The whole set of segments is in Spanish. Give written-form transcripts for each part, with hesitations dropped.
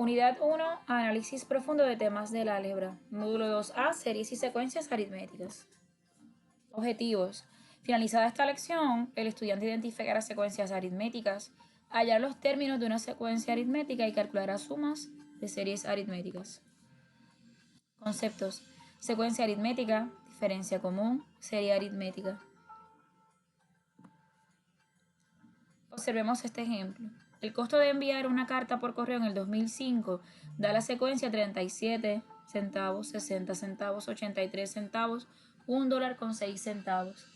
Unidad 1, análisis profundo de temas del álgebra. Módulo 2A, series y secuencias aritméticas. Objetivos. Finalizada esta lección, el estudiante identificará secuencias aritméticas, hallar los términos de una secuencia aritmética y calculará sumas de series aritméticas. Conceptos. Secuencia aritmética, diferencia común, serie aritmética. Observemos este ejemplo. El costo de enviar una carta por correo en el 2005 da la secuencia 37 centavos, 60 centavos, 83 centavos, $1.06.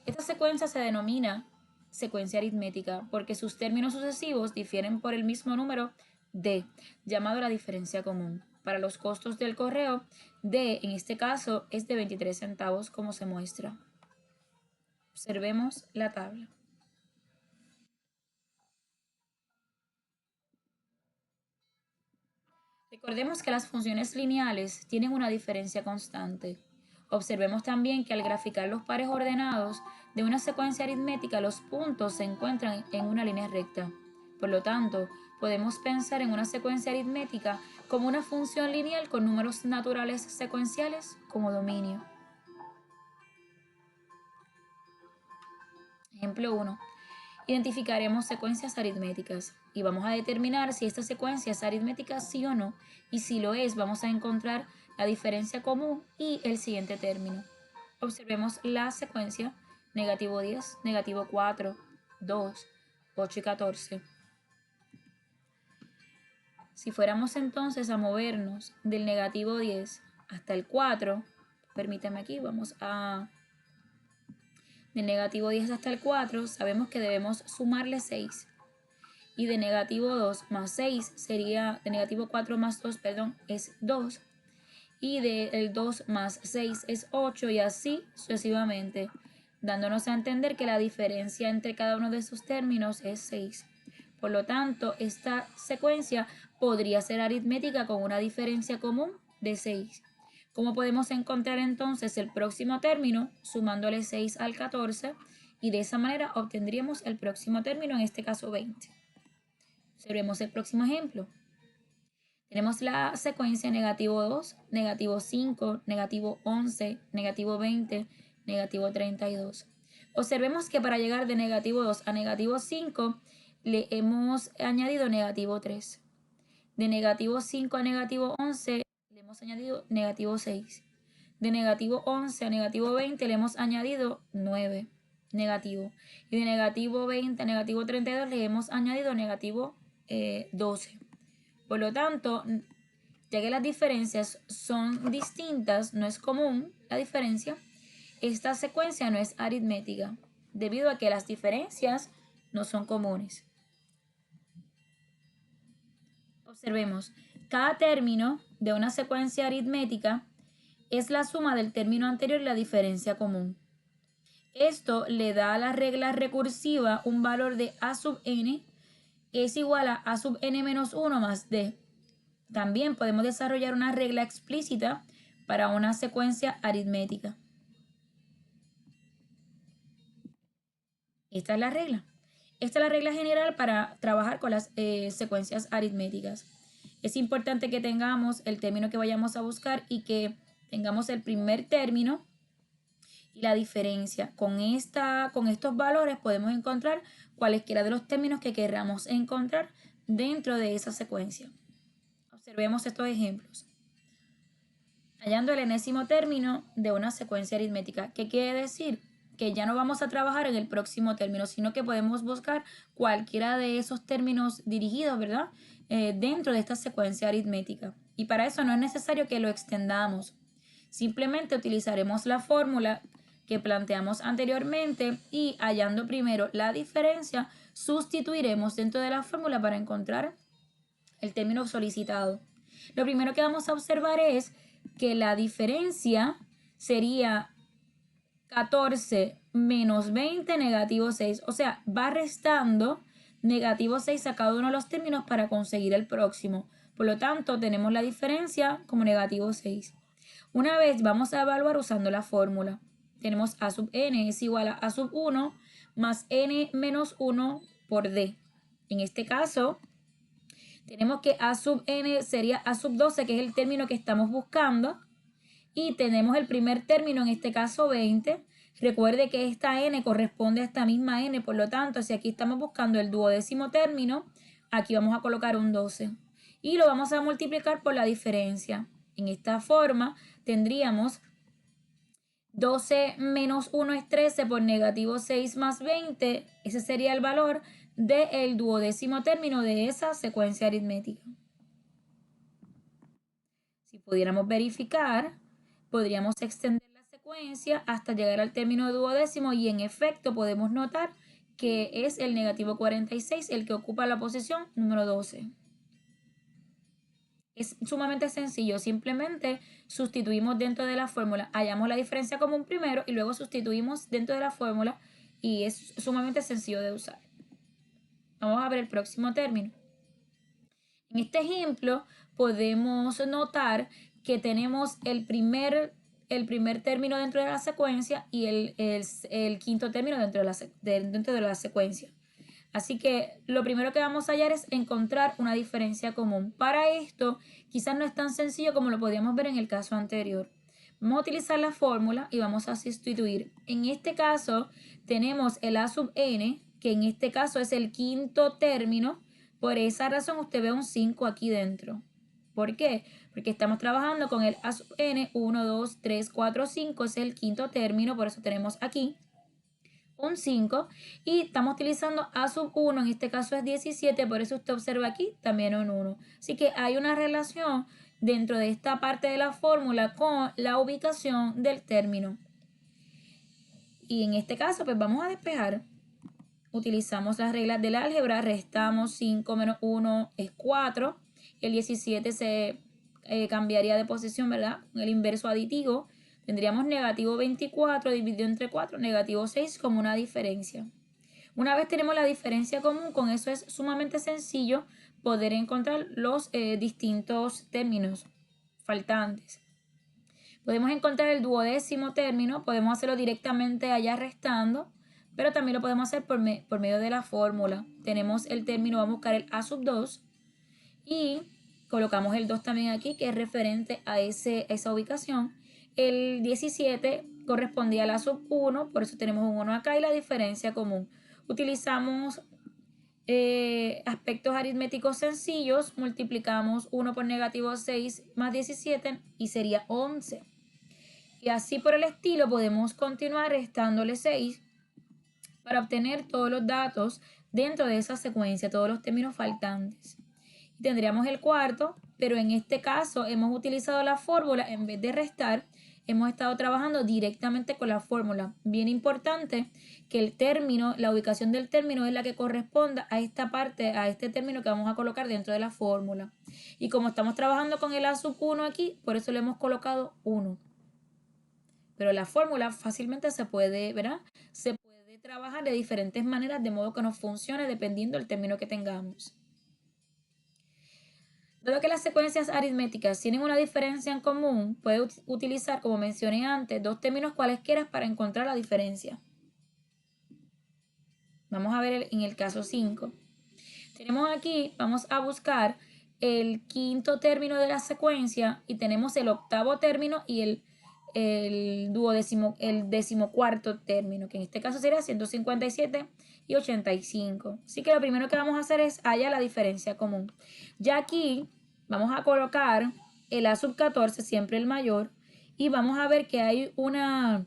Esta secuencia se denomina secuencia aritmética porque sus términos sucesivos difieren por el mismo número d, llamado la diferencia común. Para los costos del correo, d en este caso es de 23 centavos como se muestra. Observemos la tabla. Recordemos que las funciones lineales tienen una diferencia constante. Observemos también que al graficar los pares ordenados de una secuencia aritmética, los puntos se encuentran en una línea recta. Por lo tanto, podemos pensar en una secuencia aritmética como una función lineal con números naturales secuenciales como dominio. Ejemplo 1. Identificaremos secuencias aritméticas y vamos a determinar si esta secuencia es aritmética sí o no, y si lo es vamos a encontrar la diferencia común y el siguiente término. Observemos la secuencia negativo 10, negativo 4, 2, 8 y 14. Si fuéramos entonces a movernos del negativo 10 hasta el 4, permítame aquí, vamos a... De negativo 10 hasta el 4, sabemos que debemos sumarle 6. Y de negativo 2 más 6 sería, de negativo 4 más 2, perdón, es 2. Y del 2 más 6 es 8 y así sucesivamente, dándonos a entender que la diferencia entre cada uno de esos términos es 6. Por lo tanto, esta secuencia podría ser aritmética con una diferencia común de 6. ¿Cómo podemos encontrar entonces el próximo término? Sumándole 6 al 14 y de esa manera obtendríamos el próximo término, en este caso 20. Observemos el próximo ejemplo. Tenemos la secuencia negativo 2, negativo 5, negativo 11, negativo 20, negativo 32. Observemos que para llegar de negativo 2 a negativo 5 le hemos añadido negativo 3. De negativo 5 a negativo 11 le hemos añadido negativo 6. De negativo 11 a negativo 20 le hemos añadido 9 negativo. Y de negativo 20 a negativo 32 le hemos añadido negativo 12. Por lo tanto, ya que las diferencias son distintas, no es común la diferencia, esta secuencia no es aritmética, debido a que las diferencias no son comunes. Observemos, cada término de una secuencia aritmética es la suma del término anterior y la diferencia común. Esto le da a la regla recursiva un valor de a sub n es igual a sub n menos 1 más d. También podemos desarrollar una regla explícita para una secuencia aritmética. Esta es la regla. Esta es la regla general para trabajar con las secuencias aritméticas. Es importante que tengamos el término que vayamos a buscar y que tengamos el primer término y la diferencia. Con estos valores podemos encontrar cualesquiera de los términos que queramos encontrar dentro de esa secuencia. Observemos estos ejemplos. Hallando el enésimo término de una secuencia aritmética. ¿Qué quiere decir? Que ya no vamos a trabajar en el próximo término, sino que podemos buscar cualquiera de esos términos dirigidos, ¿verdad? Dentro de esta secuencia aritmética. Y para eso no es necesario que lo extendamos. Simplemente utilizaremos la fórmula que planteamos anteriormente y hallando primero la diferencia, sustituiremos dentro de la fórmula para encontrar el término solicitado. Lo primero que vamos a observar es que la diferencia sería 14 menos 20 negativo 6. O sea, va restando negativo 6 a cada uno de los términos para conseguir el próximo. Por lo tanto, tenemos la diferencia como negativo 6. Una vez vamos a evaluar usando la fórmula. Tenemos a sub n es igual a sub 1 más n menos 1 por d. En este caso, Tenemos que A sub n sería A sub 12, que es el término que estamos buscando. Y tenemos el primer término, en este caso 20. Recuerde que esta n corresponde a esta misma n, por lo tanto, si aquí estamos buscando el duodécimo término, aquí vamos a colocar un 12. Y lo vamos a multiplicar por la diferencia. En esta forma tendríamos 12 menos 1 es 13 por negativo 6 más 20. Ese sería el valor del duodécimo término de esa secuencia aritmética. Si pudiéramos verificar, podríamos extender la secuencia hasta llegar al término duodécimo y en efecto podemos notar que es el negativo 46 el que ocupa la posición número 12. Es sumamente sencillo, simplemente sustituimos dentro de la fórmula, hallamos la diferencia común primero y luego sustituimos dentro de la fórmula y es sumamente sencillo de usar. Vamos a ver el próximo término. En este ejemplo podemos notar que tenemos el primer término dentro de la secuencia y el quinto término dentro de la secuencia. Así que lo primero que vamos a hallar es encontrar una diferencia común. Para esto, quizás no es tan sencillo como lo podíamos ver en el caso anterior. Vamos a utilizar la fórmula y vamos a sustituir. En este caso, tenemos el A sub n, que en este caso es el quinto término. Por esa razón, usted ve un 5 aquí dentro. ¿Por qué? Porque estamos trabajando con el A sub n, 1, 2, 3, 4, 5, ese es el quinto término, por eso tenemos aquí un 5 y estamos utilizando A sub 1, en este caso es 17, por eso usted observa aquí también un 1. Así que hay una relación dentro de esta parte de la fórmula con la ubicación del término. Y en este caso pues vamos a despejar. Utilizamos las reglas del álgebra, restamos 5 menos 1 es 4, el 17 se cambiaría de posición, ¿verdad? El inverso aditivo. Tendríamos negativo 24 dividido entre 4, negativo 6 como una diferencia. Una vez tenemos la diferencia común, con eso es sumamente sencillo poder encontrar los distintos términos faltantes. Podemos encontrar el duodécimo término, podemos hacerlo directamente allá restando, pero también lo podemos hacer por medio de la fórmula. Tenemos el término, vamos a buscar el A sub 2 y colocamos el 2 también aquí, que es referente a esa ubicación. El 17 correspondía a la sub 1, por eso tenemos un 1 acá y la diferencia común. Utilizamos aspectos aritméticos sencillos, multiplicamos 1 por negativo 6 más 17 y sería 11. Y así por el estilo podemos continuar restándole 6 para obtener todos los datos dentro de esa secuencia, todos los términos faltantes. Y tendríamos el cuarto, pero en este caso hemos utilizado la fórmula en vez de restar. Hemos estado trabajando directamente con la fórmula. Bien importante que el término, la ubicación del término es la que corresponda a esta parte, a este término que vamos a colocar dentro de la fórmula. Y como estamos trabajando con el A sub 1 aquí, por eso le hemos colocado 1. Pero la fórmula fácilmente se puede, ¿verdad? Se puede trabajar de diferentes maneras de modo que nos funcione dependiendo del término que tengamos. Dado que las secuencias aritméticas tienen una diferencia en común, puede utilizar, como mencioné antes, dos términos cualesquiera para encontrar la diferencia. Vamos a ver en el caso 5. Tenemos aquí, vamos a buscar el quinto término de la secuencia y tenemos el octavo término y el decimocuarto término, que en este caso sería 157 y 85. Así que lo primero que vamos a hacer es hallar la diferencia común. Ya aquí vamos a colocar el A sub 14, siempre el mayor, y vamos a ver que hay una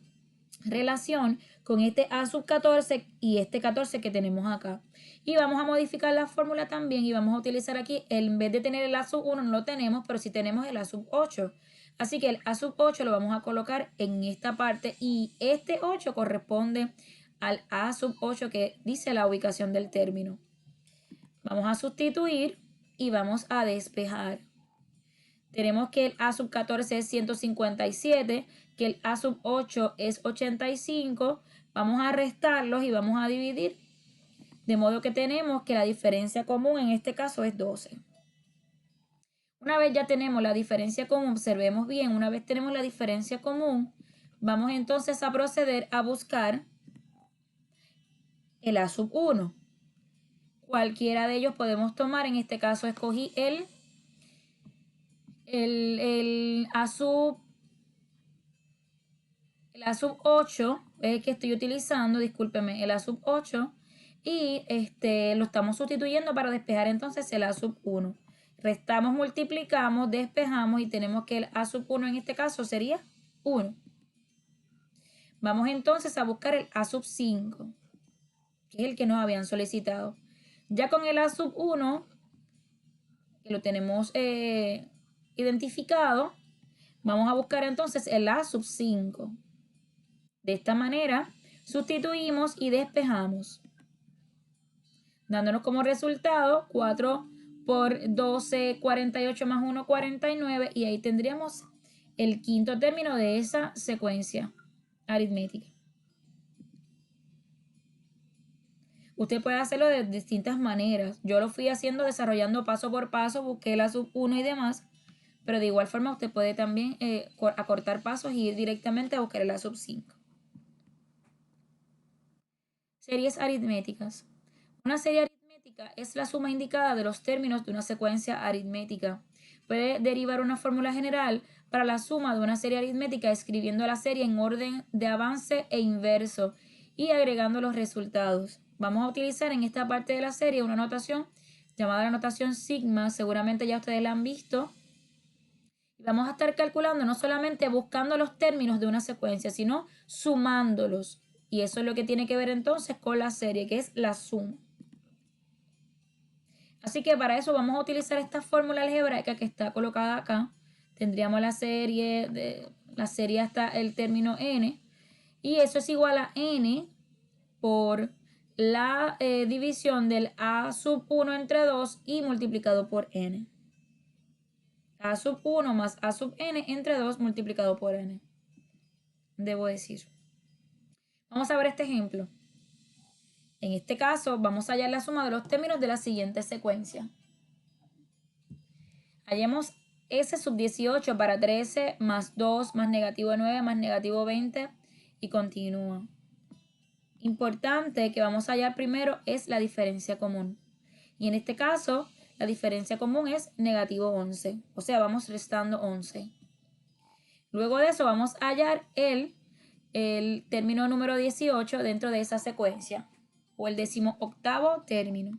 relación con este A sub 14 y este 14 que tenemos acá. Y vamos a modificar la fórmula también y vamos a utilizar aquí, en vez de tener el A sub 1 no lo tenemos, pero sí tenemos el A sub 8. Así que el A sub 8 lo vamos a colocar en esta parte y este 8 corresponde al A sub 8 que dice la ubicación del término. Vamos a sustituir y vamos a despejar. Tenemos que el A sub 14 es 157, que el A sub 8 es 85. Vamos a restarlos y vamos a dividir. De modo que tenemos que la diferencia común en este caso es 12. Una vez ya tenemos la diferencia común, observemos bien, una vez tenemos la diferencia común, vamos entonces a proceder a buscar el A sub 1. Cualquiera de ellos podemos tomar. En este caso escogí el A sub 8, es el que estoy utilizando, discúlpeme, el A sub 8, y lo estamos sustituyendo para despejar entonces el A sub 1. Restamos, multiplicamos, despejamos y tenemos que el A sub 1 en este caso sería 1. Vamos entonces a buscar el A sub 5, que es el que nos habían solicitado. Ya con el A sub 1, que lo tenemos identificado, vamos a buscar entonces el A sub 5. De esta manera, sustituimos y despejamos, dándonos como resultado 4 por 12, 48 más 1, 49, y ahí tendríamos el quinto término de esa secuencia aritmética. Usted puede hacerlo de distintas maneras. Yo lo fui haciendo, desarrollando paso por paso, busqué la sub 1 y demás, pero de igual forma usted puede también acortar pasos y ir directamente a buscar la sub 5. Series aritméticas. Una serie aritmética es la suma indicada de los términos de una secuencia aritmética. Puede derivar una fórmula general para la suma de una serie aritmética escribiendo la serie en orden de avance e inverso y agregando los resultados. Vamos a utilizar en esta parte de la serie una notación llamada la notación sigma, seguramente ya ustedes la han visto. Y vamos a estar calculando, no solamente buscando los términos de una secuencia, sino sumándolos. Y eso es lo que tiene que ver entonces con la serie, que es la suma. Así que para eso vamos a utilizar esta fórmula algebraica que está colocada acá. Tendríamos la serie hasta el término n. Y eso es igual a n por la división del a sub 1 entre 2 y multiplicado por n. A sub 1 más a sub n entre 2 multiplicado por n. Debo decir. Vamos a ver este ejemplo. En este caso, vamos a hallar la suma de los términos de la siguiente secuencia. Hallemos S sub 18 para 13 más 2 más negativo 9 más negativo 20 y continúa. Importante que vamos a hallar primero es la diferencia común. Y en este caso, la diferencia común es negativo 11. O sea, vamos restando 11. Luego de eso vamos a hallar el término número 18 dentro de esa secuencia, o el 18º término.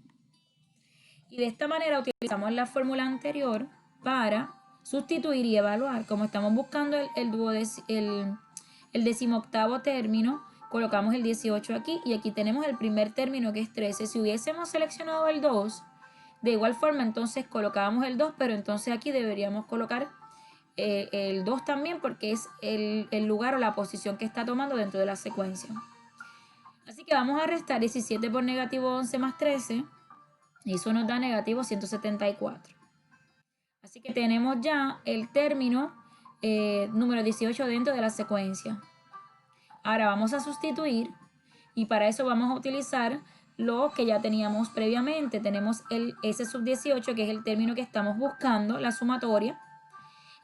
Y de esta manera utilizamos la fórmula anterior para sustituir y evaluar. Como estamos buscando el 18º término, colocamos el 18 aquí y aquí tenemos el primer término que es 13. Si hubiésemos seleccionado el 2, de igual forma entonces colocábamos el 2, pero entonces aquí deberíamos colocar el 2 también porque es el lugar o la posición que está tomando dentro de la secuencia. Así que vamos a restar 17 por negativo 11 más 13 y eso nos da negativo 174. Así que tenemos ya el término número 18 dentro de la secuencia. Ahora vamos a sustituir y para eso vamos a utilizar lo que ya teníamos previamente. Tenemos el S sub 18 que es el término que estamos buscando, la sumatoria.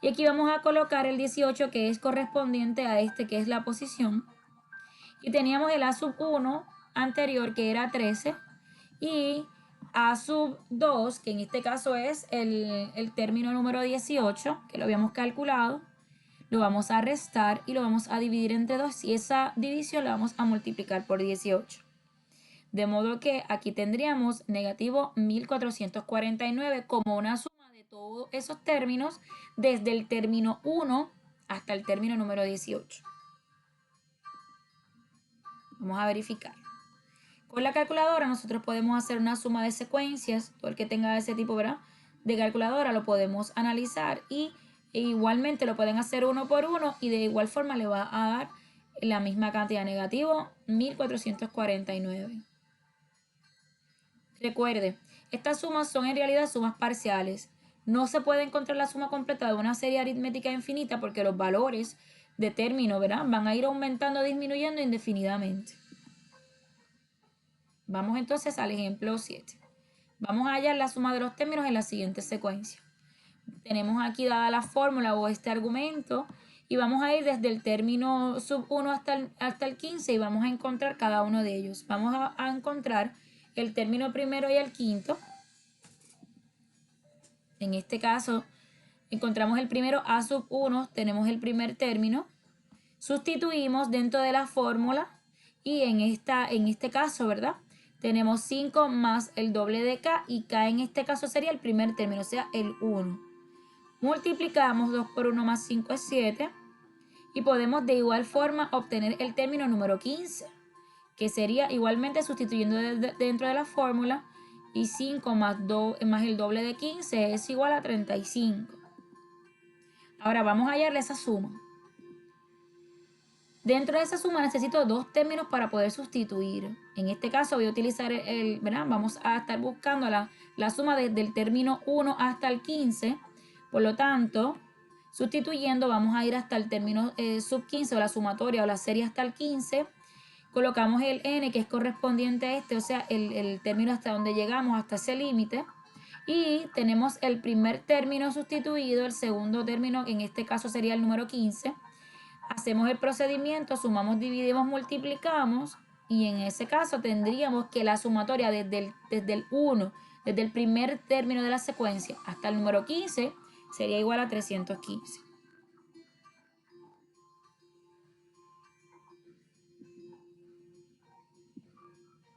Y aquí vamos a colocar el 18 que es correspondiente a este que es la posición. Y teníamos el A sub 1 anterior que era 13 y A sub 2 que en este caso es el término número 18 que lo habíamos calculado. Lo vamos a restar y lo vamos a dividir entre 2 y esa división la vamos a multiplicar por 18. De modo que aquí tendríamos negativo 1449 como una suma todos esos términos desde el término 1 hasta el término número 18. Vamos a verificar. Con la calculadora nosotros podemos hacer una suma de secuencias. Todo el que tenga ese tipo, ¿verdad?, de calculadora lo podemos analizar y igualmente lo pueden hacer uno por uno y de igual forma le va a dar la misma cantidad, negativo 1449. Recuerde, estas sumas son en realidad sumas parciales. No se puede encontrar la suma completa de una serie aritmética infinita porque los valores de término, ¿verdad?, van a ir aumentando o disminuyendo indefinidamente. Vamos entonces al ejemplo 7. Vamos a hallar la suma de los términos en la siguiente secuencia. Tenemos aquí dada la fórmula o este argumento y vamos a ir desde el término sub 1 hasta el 15 y vamos a encontrar cada uno de ellos. Vamos a encontrar el término primero y el quinto. En este caso, encontramos el primero a sub 1, tenemos el primer término, sustituimos dentro de la fórmula y en este caso, ¿verdad? Tenemos 5 más el doble de k y k en este caso sería el primer término, o sea, el 1. Multiplicamos 2 por 1 más 5 es 7 y podemos de igual forma obtener el término número 15, que sería igualmente sustituyendo dentro de la fórmula y 5 más el doble de 15 es igual a 35. Ahora vamos a hallarle esa suma. Dentro de esa suma necesito dos términos para poder sustituir. En este caso voy a utilizar ¿verdad? Vamos a estar buscando la suma desde el término 1 hasta el 15. Por lo tanto, sustituyendo vamos a ir hasta el término sub 15 o la sumatoria o la serie hasta el 15. Colocamos el n que es correspondiente a este, o sea, el término hasta donde llegamos, hasta ese límite. Y tenemos el primer término sustituido, el segundo término, en este caso sería el número 15. Hacemos el procedimiento, sumamos, dividimos, multiplicamos y en ese caso tendríamos que la sumatoria desde el 1, desde el primer término de la secuencia hasta el número 15 sería igual a 315.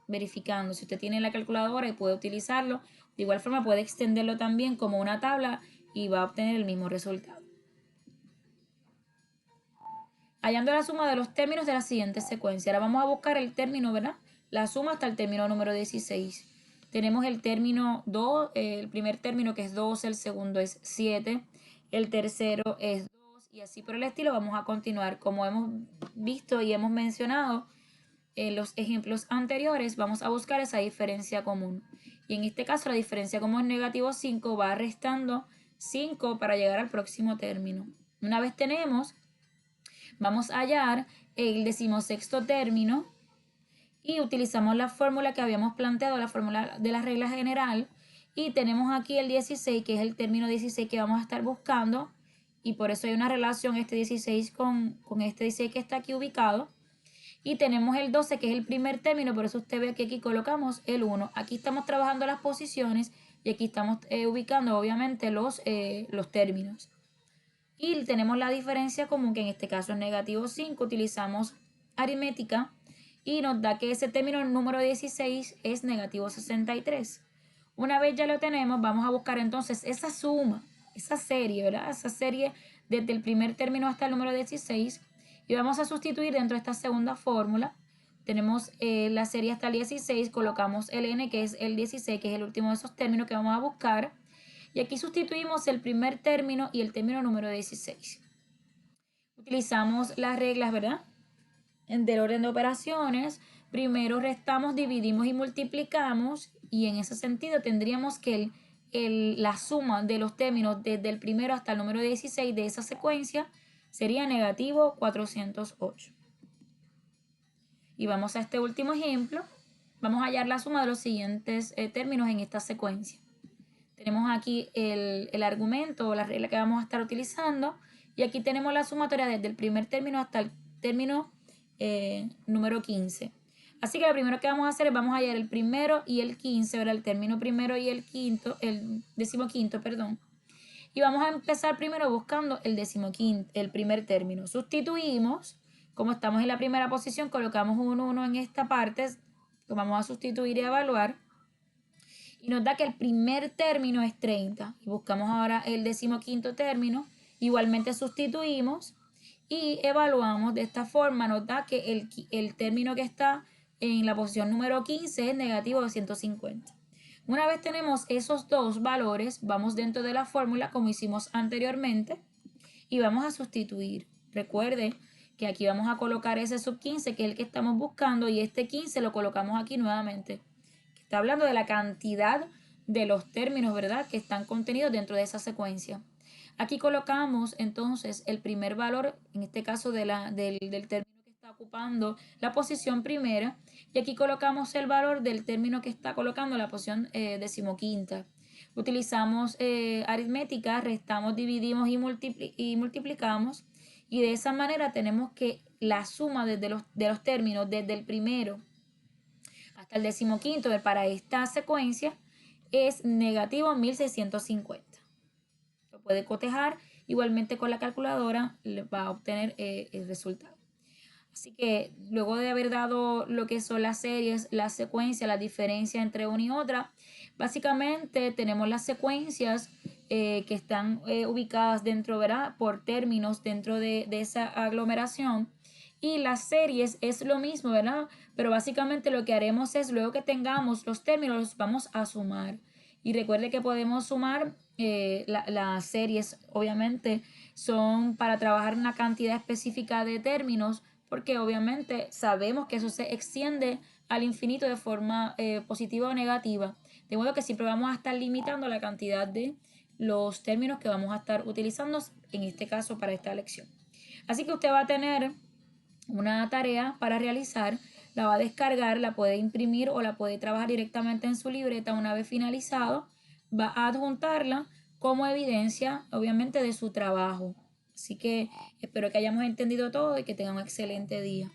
Verificando, si usted tiene la calculadora y puede utilizarlo, de igual forma puede extenderlo también como una tabla y va a obtener el mismo resultado. Hallando la suma de los términos de la siguiente secuencia. Ahora vamos a buscar el término, ¿verdad? La suma hasta el término número 16. Tenemos el término 2, el primer término que es 12, el segundo es 7, el tercero es 2 y así por el estilo. Vamos a continuar. Como hemos visto y hemos mencionado en los ejemplos anteriores, vamos a buscar esa diferencia común. Y en este caso la diferencia común es negativo 5, va restando 5 para llegar al próximo término. Una vez tenemos, vamos a hallar el decimosexto término y utilizamos la fórmula que habíamos planteado, la fórmula de la regla general, y tenemos aquí el 16, que es el término 16 que vamos a estar buscando, y por eso hay una relación este 16 con este 16 que está aquí ubicado. Y tenemos el 12, que es el primer término, por eso usted ve que aquí colocamos el 1. Aquí estamos trabajando las posiciones y aquí estamos ubicando obviamente los términos. Y tenemos la diferencia común, que en este caso es negativo 5. Utilizamos aritmética y nos da que ese término número 16 es negativo 63. Una vez ya lo tenemos, vamos a buscar entonces esa suma, esa serie, ¿verdad? Esa serie desde el primer término hasta el número 16. Y vamos a sustituir dentro de esta segunda fórmula. Tenemos la serie hasta el 16, colocamos el n, que es el 16, que es el último de esos términos que vamos a buscar. Y aquí sustituimos el primer término y el término número 16. Utilizamos las reglas, ¿verdad? Del orden de operaciones. Primero restamos, dividimos y multiplicamos. Y en ese sentido tendríamos que la suma de los términos desde el primero hasta el número 16 de esa secuencia sería negativo 408. Y vamos a este último ejemplo. Vamos a hallar la suma de los siguientes términos en esta secuencia. Tenemos aquí el argumento o la regla que vamos a estar utilizando y aquí tenemos la sumatoria desde el primer término hasta el término número 15. Así que lo primero que vamos a hacer es vamos a hallar el primero y el 15, ¿verdad? El término primero y el decimoquinto, perdón. Y vamos a empezar primero buscando el primer término. Sustituimos, como estamos en la primera posición, colocamos un 1 en esta parte, que vamos a sustituir y evaluar. Y nos da que el primer término es 30. Y buscamos ahora el decimoquinto término. Igualmente sustituimos y evaluamos de esta forma. Nos da que el término que está en la posición número 15 es negativo 250. Una vez tenemos esos dos valores, vamos dentro de la fórmula como hicimos anteriormente y vamos a sustituir. Recuerde que aquí vamos a colocar ese sub 15, que es el que estamos buscando, y este 15 lo colocamos aquí nuevamente. Está hablando de la cantidad de los términos, ¿verdad?, que están contenidos dentro de esa secuencia. Aquí colocamos entonces el primer valor, en este caso del término que está ocupando la posición primera, y aquí colocamos el valor del término que está colocando la posición decimoquinta. Utilizamos aritmética, restamos, dividimos y multiplicamos, y de esa manera tenemos que la suma de los términos desde el primero hasta el 15º para esta secuencia es negativo 1650. Lo puede cotejar igualmente con la calculadora, le va a obtener el resultado. Así que luego de haber dado lo que son las series, las secuencias, la diferencia entre una y otra, básicamente tenemos las secuencias que están ubicadas dentro, ¿verdad? Por términos dentro de esa aglomeración. Y las series es lo mismo, ¿verdad? Pero básicamente lo que haremos es, luego que tengamos los términos, los vamos a sumar. Y recuerde que podemos sumar las series, obviamente, son para trabajar una cantidad específica de términos, porque obviamente sabemos que eso se extiende al infinito de forma positiva o negativa. De modo que siempre vamos a estar limitando la cantidad de los términos que vamos a estar utilizando, en este caso para esta lección. Así que usted va a tener una tarea para realizar, la va a descargar, la puede imprimir o la puede trabajar directamente en su libreta una vez finalizado, va a adjuntarla como evidencia, obviamente, de su trabajo. Así que espero que hayamos entendido todo y que tengan un excelente día.